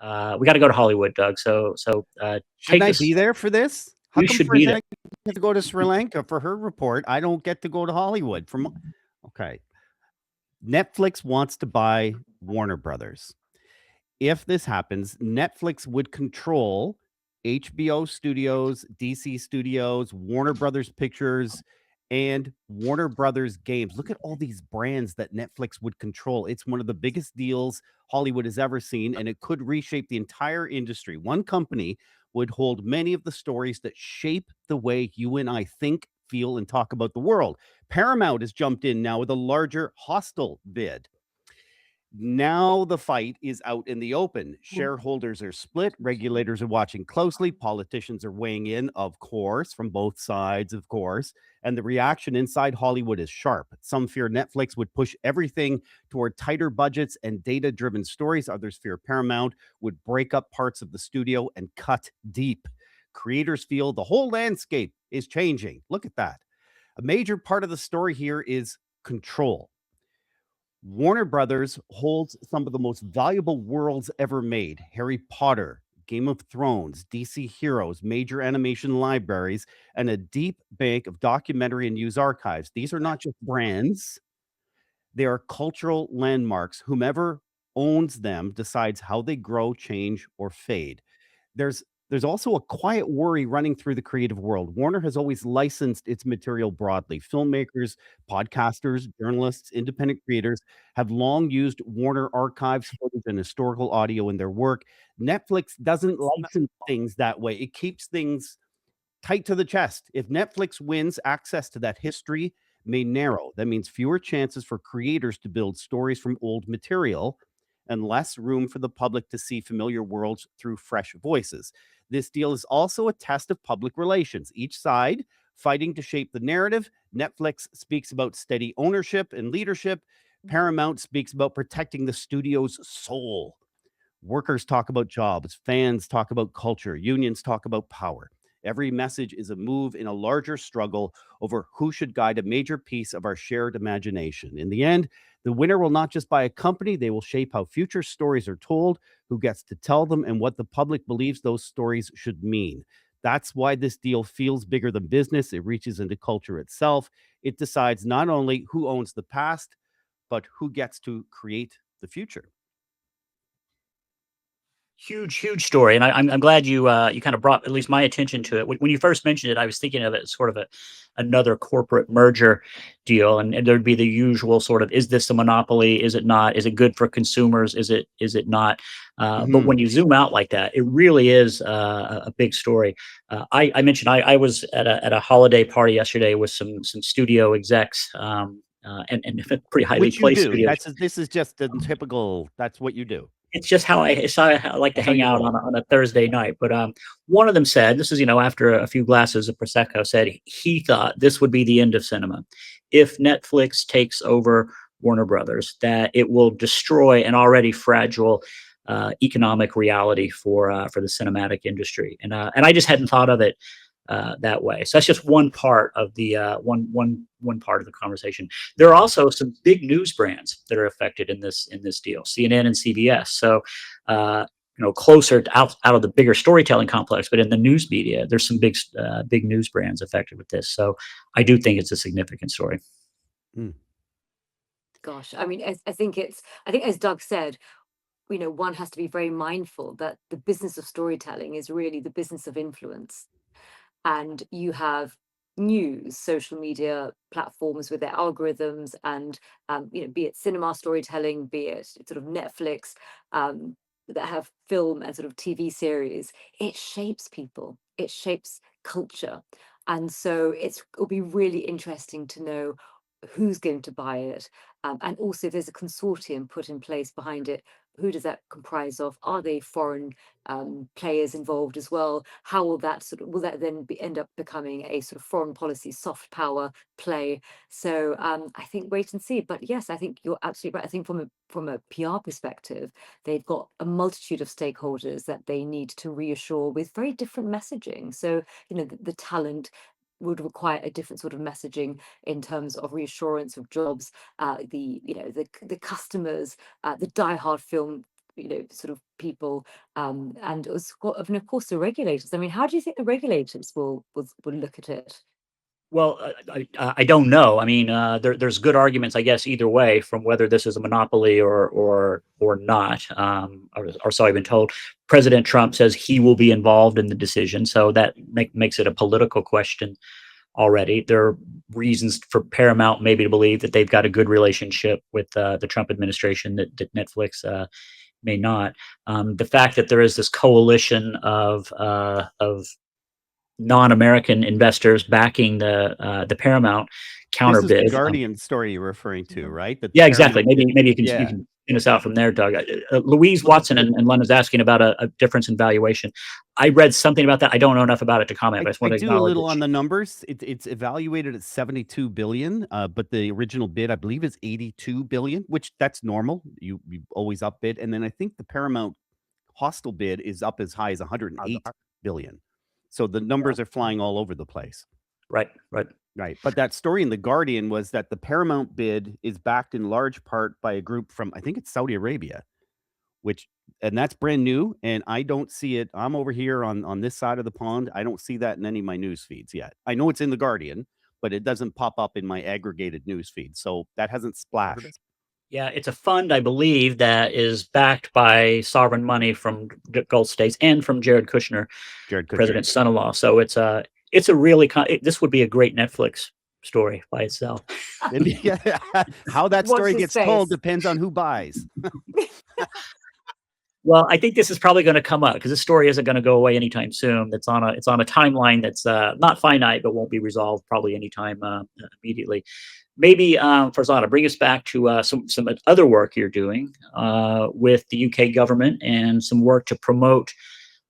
We got to go to Hollywood, Doug. So Shouldn't take I be us. there for this? How You come should be there. Farzana get to go to Sri Lanka for her report? I don't get to go to Hollywood. Okay. Netflix wants to buy Warner Brothers. If this happens, Netflix would control HBO Studios, DC Studios, Warner Brothers Pictures, and Warner Brothers Games. Look at all these brands that Netflix would control. It's one of the biggest deals Hollywood has ever seen, and it could reshape the entire industry. One company would hold many of the stories that shape the way you and I think, feel, and talk about the world. Paramount has jumped in now with a larger hostile bid. Now the fight is out in the open. Shareholders are split. Regulators are watching closely. Politicians are weighing in, of course, from both sides, of course. And the reaction inside Hollywood is sharp. Some fear Netflix would push everything toward tighter budgets and data driven stories. Others fear Paramount would break up parts of the studio and cut deep. Creators feel the whole landscape is changing. Look at that. A major part of the story here is control. Warner Brothers holds some of the most valuable worlds ever made: Harry Potter, Game of Thrones, DC Heroes, major animation libraries, and a deep bank of documentary and news archives. These are not just brands, they are cultural landmarks. Whomever owns them decides how they grow, change, or fade. There's there's also a quiet worry running through the creative world. Warner has always licensed its material broadly. Filmmakers, podcasters, journalists, independent creators have long used Warner archives, footage, and historical audio in their work. Netflix doesn't license things that way. It keeps things tight to the chest. If Netflix wins, access to that history may narrow. That means fewer chances for creators to build stories from old material and less room for the public to see familiar worlds through fresh voices. This deal is also a test of public relations, each side fighting to shape the narrative. Netflix speaks about steady ownership and leadership. Paramount speaks about protecting the studio's soul. Workers talk about jobs, fans talk about culture, unions talk about power. Every message is a move in a larger struggle over who should guide a major piece of our shared imagination. In the end, the winner will not just buy a company, they will shape how future stories are told, who gets to tell them, and what the public believes those stories should mean. That's why this deal feels bigger than business. It reaches into culture itself. It decides not only who owns the past, but who gets to create the future. Huge story, and I'm glad you kind of brought at least my attention to it. When you first mentioned it, I was thinking of it as sort of another corporate merger deal, and there'd be the usual sort of, is this a monopoly? Is it not? Is it good for consumers? Is it not? But Mhm. when you zoom out like that, it really is a big story. I mentioned I was at a holiday party yesterday with some studio execs, and pretty highly Which you placed do. studios. This is just a typical, that's what you do. It's just how I like to That's how hang you out roll. on a Thursday night. But one of them said, this is after a few glasses of prosecco, said he thought this would be the end of cinema if Netflix takes over Warner Brothers, that it will destroy an already fragile economic reality for the cinematic industry. And I just hadn't thought of it that way. So that's just one part of the one part of the conversation. There are also some big news brands that are affected in this deal, CNN and CBS. So closer to out of the bigger storytelling complex, but in the news media, there's some big news brands affected with this. So I do think it's a significant story. Mm. Gosh, I mean, I think as Doug said, one has to be very mindful that the business of storytelling is really the business of influence. And you have news, social media platforms with their algorithms, and be it cinema storytelling, be it sort of Netflix, that have film and sort of TV series. It shapes people, it shapes culture, and so it'll be really interesting to know who's going to buy it, and also if there's a consortium put in place behind it. Who does that comprise of? Are they foreign players involved as well? How will that then end up becoming a sort of foreign policy soft power play? So I think wait and see. But yes, I think you're absolutely right. I think from a PR perspective, they've got a multitude of stakeholders that they need to reassure with very different messaging. So the talent would require a different sort of messaging in terms of reassurance of jobs. The customers, the diehard film sort of people, and of course the regulators. I mean, how do you think the regulators will look at it? Well, I don't know. I mean, there's good arguments, I guess, either way from whether this is a monopoly or not. Or so I've been told. President Trump says he will be involved in the decision, so that makes it a political question already. There are reasons for Paramount maybe to believe that they've got a good relationship with the Trump administration that Netflix may not. The fact that there is this coalition of non-American investors backing the Paramount This is the counterbid. Guardian story you're referring to, right? That Yeah, exactly. Paramount did. Maybe you Yeah. can spin us out from there, Doug. Louise Watson in London is asking about a difference in valuation. I read something about that. I don't know enough about it to comment, but I just want I to do a acknowledge little it. on the numbers. It's evaluated at 72 billion, but the original bid, I believe, is 82 billion, which that's normal. You always up bid. And then I think the Paramount hostile bid is up as high as 108 billion. So the numbers are flying all over the place. Right. Right. But that story in The Guardian was that the Paramount bid is backed in large part by a group from, I think it's Saudi Arabia, and that's brand new. And I don't see it. I'm over here on this side of the pond. I don't see that in any of my news feeds yet. I know it's in The Guardian, but it doesn't pop up in my aggregated news feed. So that hasn't splashed. Yeah, it's a fund, I believe, that is backed by sovereign money from Gulf states and from Jared Kushner, president's son-in-law. So it's a really this would be a great Netflix story by itself. How that story Watch gets this told space. depends on who buys. Well, I think this is probably going to come up because this story isn't going to go away anytime soon. It's on a timeline that's not finite, but won't be resolved probably anytime immediately. Maybe Farzana, bring us back to some other work you're doing with the UK government and some work to promote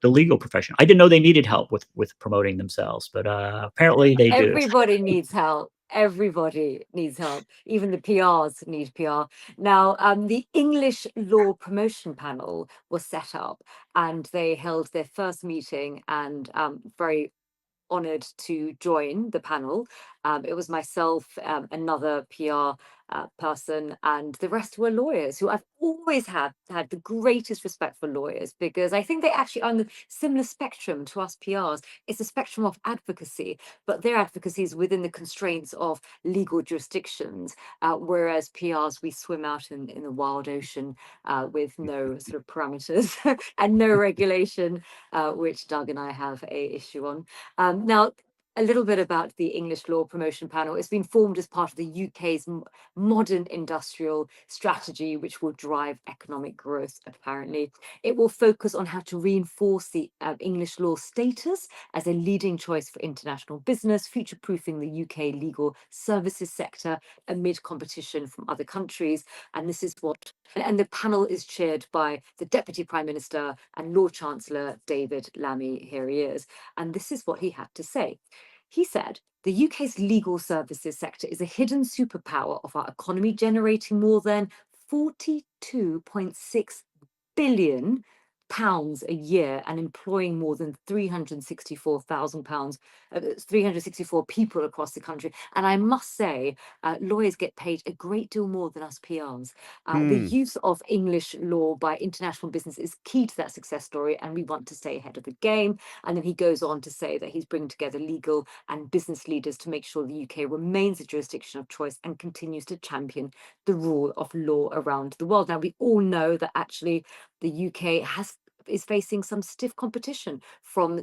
the legal profession. I didn't know they needed help with promoting themselves, but apparently they do. Everybody needs help. Everybody needs help. Even the PRs need PR. Now, the English Law Promotion Panel was set up, and they held their first meeting, and very honored to join the panel. It was myself, another PR person, and the rest were lawyers who I've always had the greatest respect for lawyers, because I think they actually are on the similar spectrum to us PRs. It's a spectrum of advocacy, but their advocacy is within the constraints of legal jurisdictions, whereas PRs, we swim out in the wild ocean with no sort of parameters and no regulation, which Doug and I have a issue on. Now, a little bit about the English Law Promotion Panel. It's been formed as part of the UK's modern industrial strategy, which will drive economic growth, apparently. It will focus on how to reinforce the English law status as a leading choice for international business, future-proofing the UK legal services sector amid competition from other countries. And this is what, and the panel is chaired by the Deputy Prime Minister and Lord Chancellor David Lammy. Here he is. And this is what he had to say. He said, the UK's legal services sector is a hidden superpower of our economy, generating more than £42.6 billion a year and employing more than £364,000, 364 people across the country. And I must say, lawyers get paid a great deal more than us PRs. The use of English law by international business is key to that success story, and we want to stay ahead of the game. And then he goes on to say that he's bringing together legal and business leaders to make sure the UK remains a jurisdiction of choice and continues to champion the rule of law around the world. Now, we all know that actually the UK is facing some stiff competition from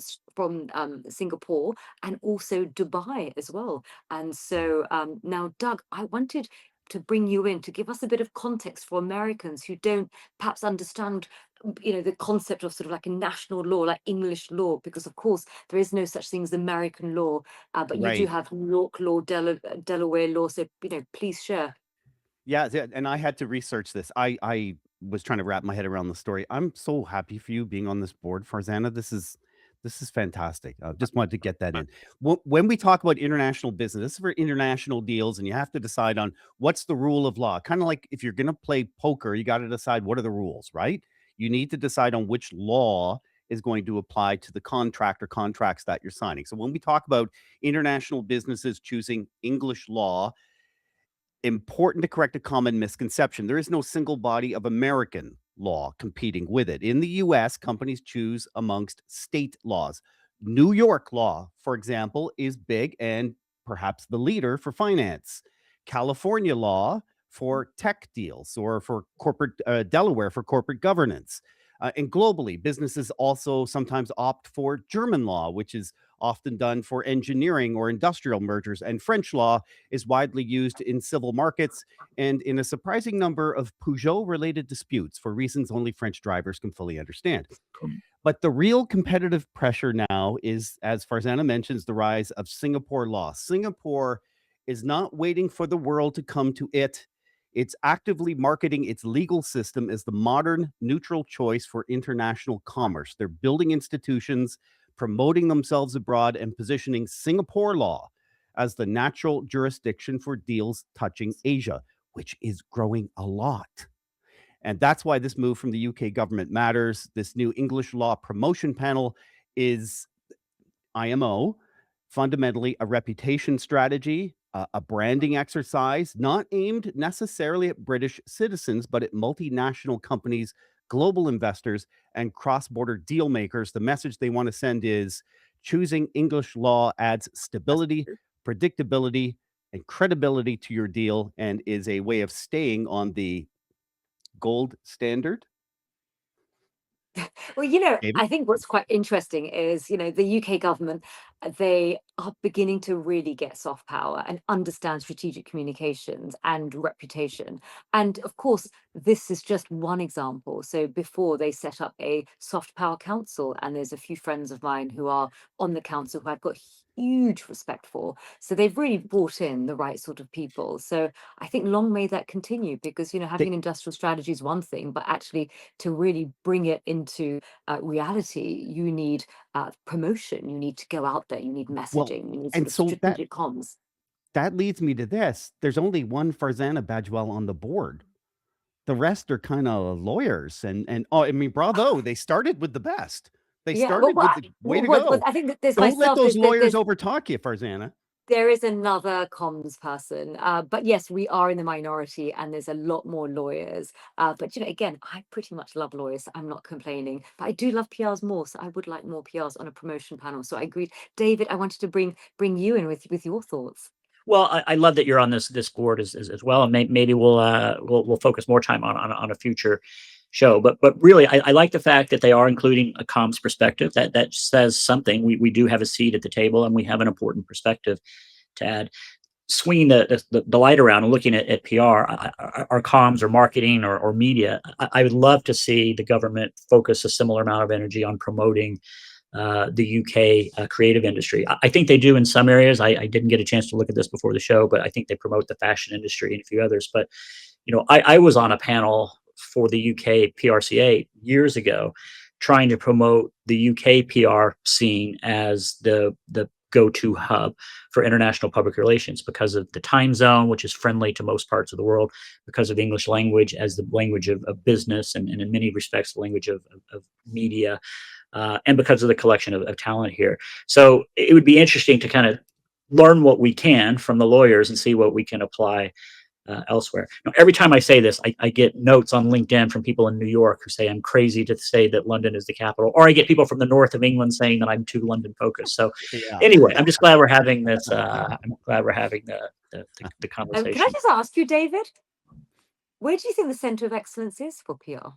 Singapore and also Dubai as well. And so now, Doug, I wanted to bring you in to give us a bit of context for Americans who don't perhaps understand the concept of sort of like a national law, like English law, because of course there is no such thing as American law, but you do have New York law, Delaware law. So please share. Yeah, and I had to research this. I was trying to wrap my head around the story. I'm so happy for you being on this board, Farzana. This is fantastic. Just wanted to get that in. When we talk about international business, this is for international deals, and you have to decide on what's the rule of law. Kind of like if you're going to play poker, you got to decide what are the rules, right? You need to decide on which law is going to apply to the contract or contracts that you're signing. So when we talk about international businesses choosing English law, important to correct a common misconception. There is no single body of American law competing with it. In the US, companies choose amongst state laws. New York law, for example, is big and perhaps the leader for finance. California law for tech deals, or for corporate, Delaware for corporate governance. And globally, businesses also sometimes opt for German law, which is often done for engineering or industrial mergers. And French law is widely used in civil markets and in a surprising number of Peugeot related disputes for reasons only French drivers can fully understand. But the real competitive pressure now is, as Farzana mentions, the rise of Singapore law. Singapore is not waiting for the world to come to it. It's actively marketing its legal system as the modern neutral choice for international commerce. They're building institutions, promoting themselves abroad, and positioning Singapore law as the natural jurisdiction for deals touching Asia, which is growing a lot. And that's why this move from the UK government matters. This new English law promotion panel is, IMO, fundamentally a reputation strategy, a branding exercise, not aimed necessarily at British citizens, but at multinational companies, global investors, and cross-border deal makers. The message they want to send is choosing English law adds stability, predictability, and credibility to your deal, and is a way of staying on the gold standard. Well, you know, David? I think what's quite interesting is, you know, the UK government, they are beginning to really get soft power and understand strategic communications and reputation. And of course, this is just one example. So before they set up a soft power council, and there's a few friends of mine who are on the council who I've got huge respect for. So they've really brought in the right sort of people. So I think long may that continue, because, you know, having an industrial strategy is one thing, but actually to really bring it into reality, you need promotion, you need to go out there, you need Well, messaging, you need sort and of so strategic comms. that leads me to this. There's only one Farzana Baduel on the board. The rest are kind of lawyers, and oh, I mean, bravo, they started with the best. They Yeah, well, started with the way to go. I think that there's Don't let myself, those lawyers overtalk you, Farzana. there is another comms person, but yes, we are in the minority, and there's a lot more lawyers. But you know, again, I pretty much love lawyers. So I'm not complaining, but I do love PRs more. So I would like more PRs on a promotion panel. So I agreed, David. I wanted to bring you in with your thoughts. Well, I love that you're on this board as well, and maybe we'll focus more time on a future show. But really, I like the fact that they are including a comms perspective. That says something. We do have a seat at the table, and we have an important perspective to add. Swinging the light around and looking at PR, our comms or marketing or media, I would love to see the government focus a similar amount of energy on promoting the UK creative industry. I think they do in some areas. I didn't get a chance to look at this before the show, but I think they promote the fashion industry and a few others. But you know, I was on a panel for the UK PRCA years ago, trying to promote the UK PR scene as the go-to hub for international public relations because of the time zone, which is friendly to most parts of the world, because of English language as the language of business and in many respects the language of media, and because of the collection of talent here. So it would be interesting to kind of learn what we can from the lawyers and see what we can apply elsewhere. Now, every time I say this, I get notes on LinkedIn from people in New York who say I'm crazy to say that London is the capital, or I get people from the north of England saying that I'm too London focused. So Yeah. anyway, I'm just glad we're having this. I'm glad we're having the Can I conversation. just ask you, David, where do you think the center of excellence is for PR?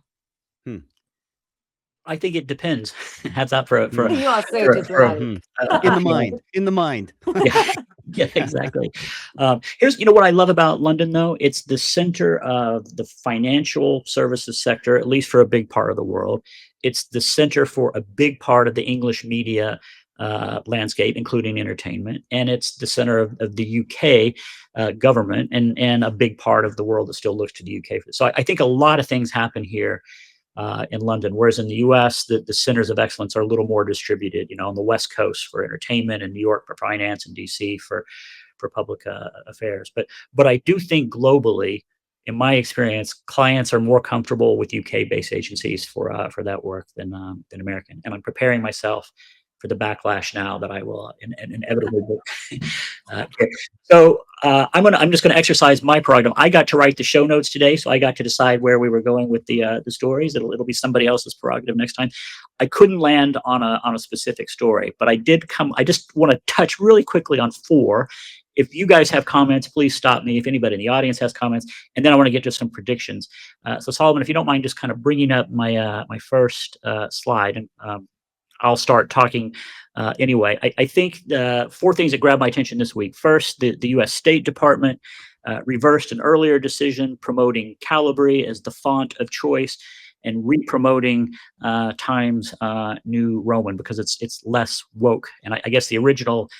I think it depends. Hats out for You are so for- diplomatic. In the mind. In the mind. Yeah, yeah, exactly. Here's, you know, what I love about London, though. It's the center of the financial services sector, at least for a big part of the world. It's the center for a big part of the English media landscape, including entertainment. And it's the center of the UK government and a big part of the world that still looks to the UK. So I think a lot of things happen here in London, whereas in the U.S., the centers of excellence are a little more distributed. You know, on the West Coast for entertainment, and New York for finance, and D.C. for public affairs. But I do think globally, in my experience, clients are more comfortable with UK-based agencies for that work than American. And I'm preparing myself for the backlash now that I will inevitably get. So I'm just gonna exercise my prerogative. I got to write the show notes today, so I got to decide where we were going with the stories. It'll be somebody else's prerogative next time. I couldn't land on a specific story, but I just want to touch really quickly on 4. If you guys have comments, please stop me. If anybody in the audience has comments, and then I want to get to some predictions. So Solomon, if you don't mind, just kind of bringing up my first slide, and I'll start talking anyway. I think the 4 things that grabbed my attention this week. First, the U.S. State Department reversed an earlier decision promoting Calibri as the font of choice and re-promoting Times New Roman because it's less woke. And I guess the original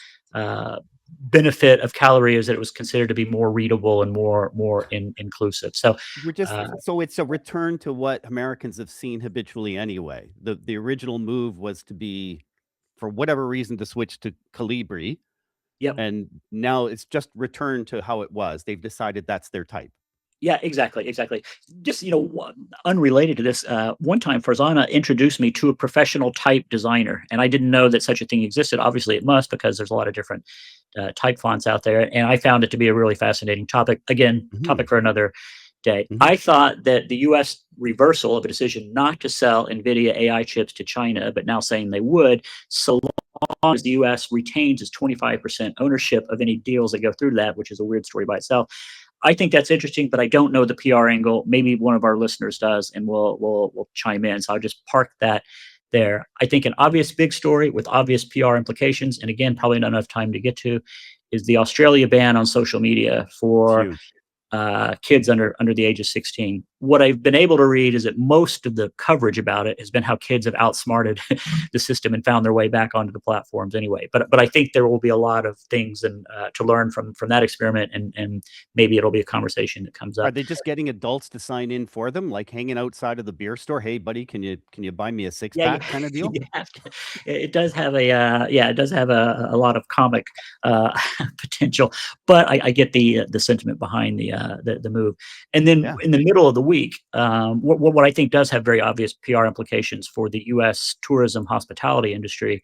benefit of Calibri is that it was considered to be more readable and more inclusive. So We're just so it's a return to what Americans have seen habitually anyway. The original move was to be, for whatever reason, to switch to Calibri, yep. and now it's just returned to how it was. They've decided that's their type. Yeah, exactly. Just, unrelated to this, one time Farzana introduced me to a professional type designer, and I didn't know that such a thing existed. Obviously, it must, because there's a lot of different type fonts out there, and I found it to be a really fascinating topic. Again, topic for another day. I thought that the U.S. reversal of a decision not to sell NVIDIA AI chips to China, but now saying they would, so long as the U.S. retains its 25% ownership of any deals that go through that, which is a weird story by itself. I think that's interesting, but I don't know the PR angle. Maybe one of our listeners does, and we'll chime in. So I'll just park that there. I think an obvious big story with obvious PR implications, and again, probably not enough time to get to, is the Australia ban on social media for kids under the age of 16. What I've been able to read is that most of the coverage about it has been how kids have outsmarted the system and found their way back onto the platforms anyway. But I think there will be a lot of things to learn from that experiment, and maybe it'll be a conversation that comes up. Are they just getting adults to sign in for them, like hanging outside of the beer store? Hey, buddy, can you buy me a 6-pack kind of deal? It does have a lot of comic potential, but I get the sentiment behind the move. And then in the middle of the week, what I think does have very obvious PR implications for the U.S. tourism hospitality industry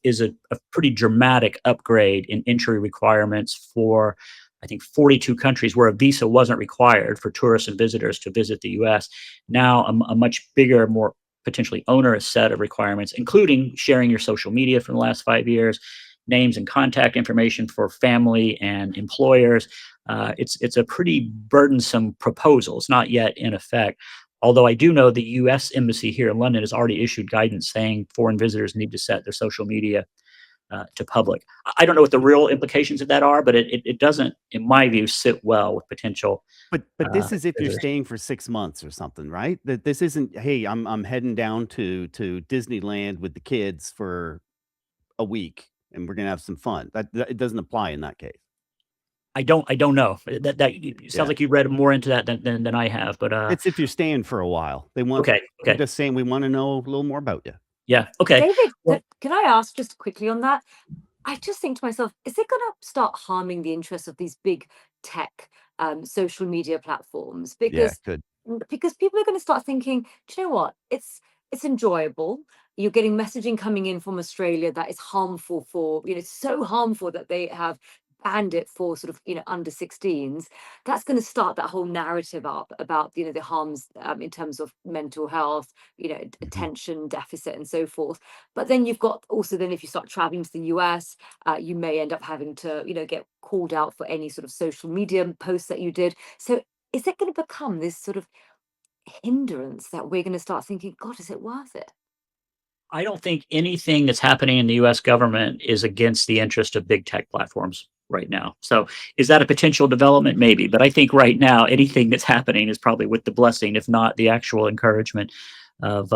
is a pretty dramatic upgrade in entry requirements for, I think, 42 countries where a visa wasn't required for tourists and visitors to visit the U.S. Now a much bigger, more potentially onerous set of requirements, including sharing your social media for the last 5 years, names and contact information for family and employers. It's a pretty burdensome proposal. It's not yet in effect. Although I do know the U.S. Embassy here in London has already issued guidance saying foreign visitors need to set their social media to public. I don't know what the real implications of that are, but it doesn't, in my view, sit well with potential. But this is if you're visitors. staying for 6 months or something, right? That this isn't, hey, I'm heading down to Disneyland with the kids for a week and we're gonna have some fun. That it doesn't apply in that case. I don't know. That it sounds like you read more into that than I have. But It's if you're staying for a while. They want they're just saying, we want to know a little more about you. Yeah. Okay. David, can I ask just quickly on that? I just think to myself, is it going to start harming the interests of these big tech social media platforms? Because people are going to start thinking, do you know what? It's enjoyable. You're getting messaging coming in from Australia that is harmful for, so harmful that they have banned it for sort of, under 16s. That's going to start that whole narrative up about, the harms in terms of mental health, attention deficit and so forth. But then you've got also, then if you start traveling to the US, you may end up having to, get called out for any sort of social media posts that you did. So is it going to become this sort of hindrance that we're going to start thinking, God, is it worth it? I don't think anything that's happening in the U.S. government is against the interest of big tech platforms right now. So is that a potential development? Maybe. But I think right now, anything that's happening is probably with the blessing, if not the actual encouragement of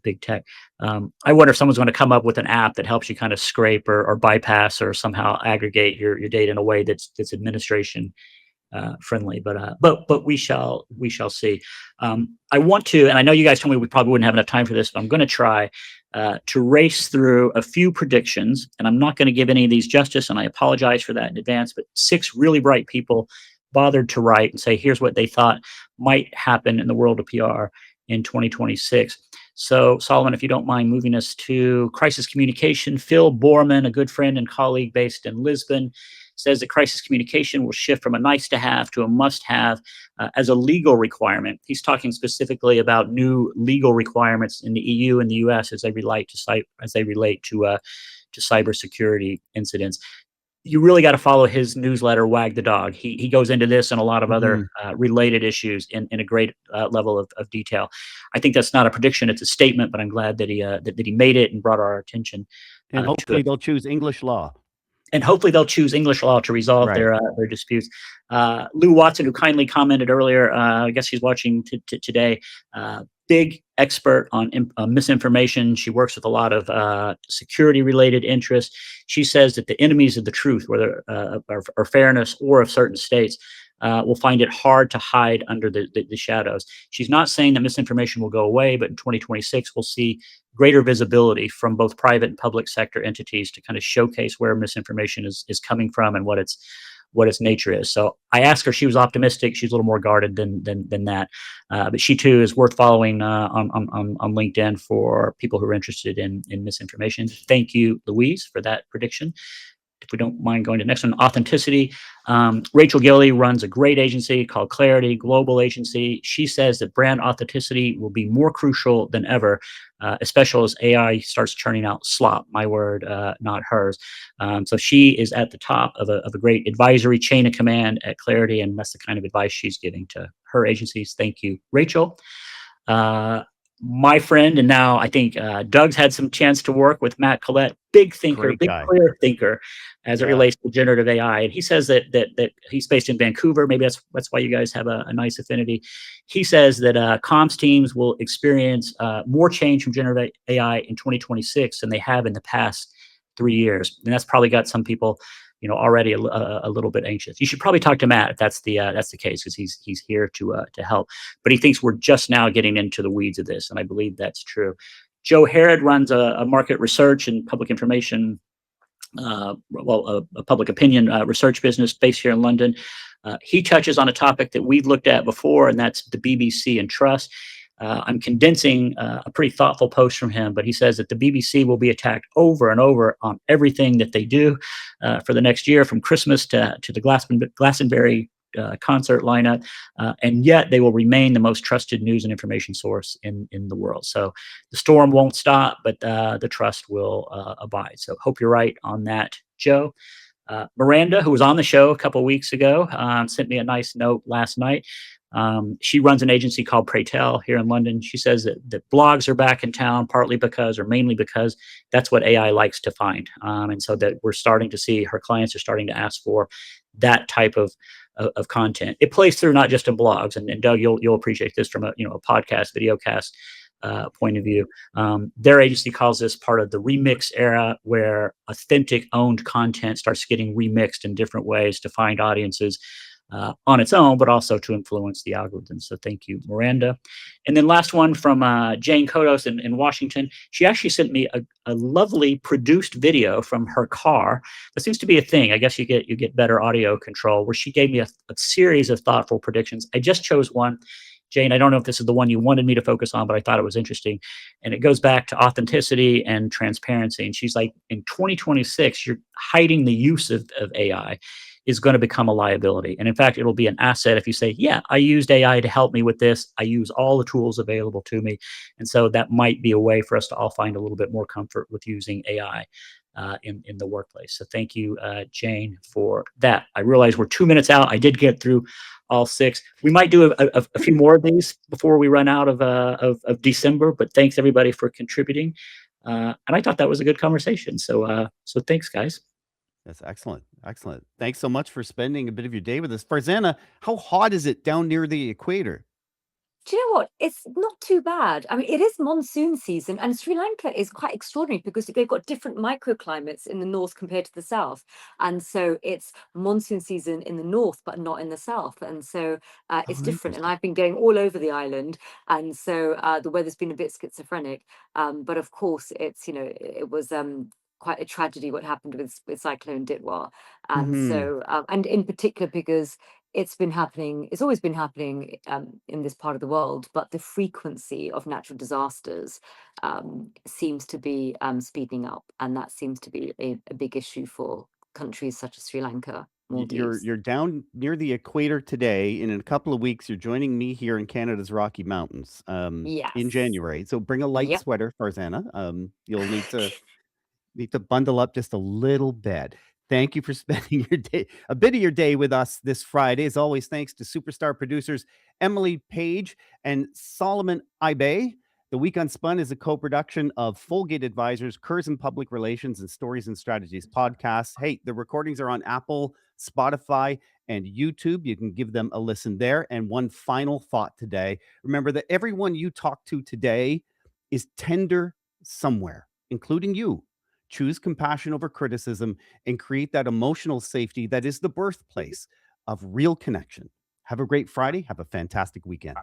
big tech. I wonder if someone's going to come up with an app that helps you kind of scrape or bypass or somehow aggregate your data in a way that's administration friendly, but we shall see. I want to, and I know you guys told me we probably wouldn't have enough time for this, but I'm going to try to race through a few predictions, and I'm not going to give any of these justice, and I apologize for that in advance. But 6 really bright people bothered to write and say, here's what they thought might happen in the world of PR in 2026. So, Solomon, if you don't mind moving us to crisis communication, Phil Borman, a good friend and colleague based in Lisbon, says that crisis communication will shift from a nice to have to a must have as a legal requirement. He's talking specifically about new legal requirements in the EU and the US as they relate to cybersecurity incidents. You really got to follow his newsletter, Wag the Dog. He goes into this and a lot of other related issues in a great level of detail. I think that's not a prediction; it's a statement. But I'm glad that he made it and brought our attention And to hopefully it. they'll choose English law. And hopefully they'll choose English law to resolve Right. their disputes. Lou Watson, who kindly commented earlier, I guess he's watching today. Big expert on misinformation. She works with a lot of security-related interests. She says that the enemies of the truth, whether are fairness or of certain states, will find it hard to hide under the shadows. She's not saying that misinformation will go away, but in 2026 we'll see greater visibility from both private and public sector entities to kind of showcase where misinformation is coming from and what its nature is. So I asked her; she was optimistic. She's a little more guarded than that, but she too is worth following on LinkedIn for people who are interested in misinformation. Thank you, Louise, for that prediction. If we don't mind going to the next one, authenticity. Rachel Gilly runs a great agency called Clarity, global agency. She says that brand authenticity will be more crucial than ever, especially as AI starts churning out slop. My word, not hers. So she is at the top of a great advisory chain of command at Clarity, and that's the kind of advice she's giving to her agencies. Thank you, Rachel. My friend, and now I think Doug's had some chance to work with Matt Collette, big thinker, Great big guy. clear thinker as it Yeah. relates to generative AI. And he says that he's based in Vancouver. Maybe that's why you guys have a nice affinity. He says that comms teams will experience more change from generative AI in 2026 than they have in the past 3 years. And that's probably got some people, already a little bit anxious. You should probably talk to Matt if that's the case, because he's here to help. But he thinks we're just now getting into the weeds of this, and I believe that's true. Joe Harrod runs a market research and public information, a public opinion research business based here in London. He touches on a topic that we've looked at before, and that's the BBC and trust. I'm condensing a pretty thoughtful post from him, but he says that the BBC will be attacked over and over on everything that they do for the next year, from Christmas to the Glastonbury concert lineup, and yet they will remain the most trusted news and information source in the world. So the storm won't stop, but the trust will abide. So hope you're right on that, Joe. Miranda, who was on the show a couple weeks ago, sent me a nice note last night. She runs an agency called Pray Tell here in London. She says that blogs are back in town, partly because, or mainly because, that's what AI likes to find. And so that we're starting to see her clients are starting to ask for that type of content. It plays through not just in blogs, and Doug, you'll appreciate this from a podcast, video cast point of view. Their agency calls this part of the remix era, where authentic owned content starts getting remixed in different ways to find audiences on its own, but also to influence the algorithm. So thank you, Miranda. And then last one from Jane Kodos in Washington. She actually sent me a lovely produced video from her car. That seems to be a thing. I guess you get better audio control, where she gave me a series of thoughtful predictions. I just chose one. Jane, I don't know if this is the one you wanted me to focus on, but I thought it was interesting. And it goes back to authenticity and transparency. And she's like, in 2026, you're hiding the use of AI is going to become a liability. And in fact, it'll be an asset if you say, yeah, I used AI to help me with this. I use all the tools available to me. And so that might be a way for us to all find a little bit more comfort with using AI in the workplace. So thank you, Jane, for that. I realize we're 2 minutes out. I did get through all 6. We might do a few more of these before we run out of December, but thanks everybody for contributing. And I thought that was a good conversation. So thanks, guys. That's excellent. Excellent. Thanks so much for spending a bit of your day with us. Farzana, how hot is it down near the equator? Do you know what? It's not too bad. I mean, it is monsoon season, and Sri Lanka is quite extraordinary because they've got different microclimates in the north compared to the south. And so it's monsoon season in the north, but not in the south. And so it's Oh, different. And interesting. I've been going all over the island. And so the weather's been a bit schizophrenic. But of course, it was quite a tragedy what happened with Cyclone Ditwa. And Mhm. so, and in particular, because it's been happening. It's always been happening in this part of the world, but the frequency of natural disasters seems to be speeding up, and that seems to be a big issue for countries such as Sri Lanka, Maldives. You're down near the equator today, and in a couple of weeks, you're joining me here in Canada's Rocky Mountains in Yes. January. So bring a light Yep. sweater, Farzana. You'll need to bundle up just a little bit. Thank you for spending your day, a bit of your day with us this Friday. As always, thanks to superstar producers Emily Page and Solomon Ibeh. The Week Unspun is a co-production of Folgate Advisors, Curzon Public Relations, and Stories and Strategies podcasts. Hey, the recordings are on Apple, Spotify, and YouTube. You can give them a listen there. And one final thought today. Remember that everyone you talk to today is tender somewhere, including you. Choose compassion over criticism and create that emotional safety that is the birthplace of real connection. Have a great Friday. Have a fantastic weekend.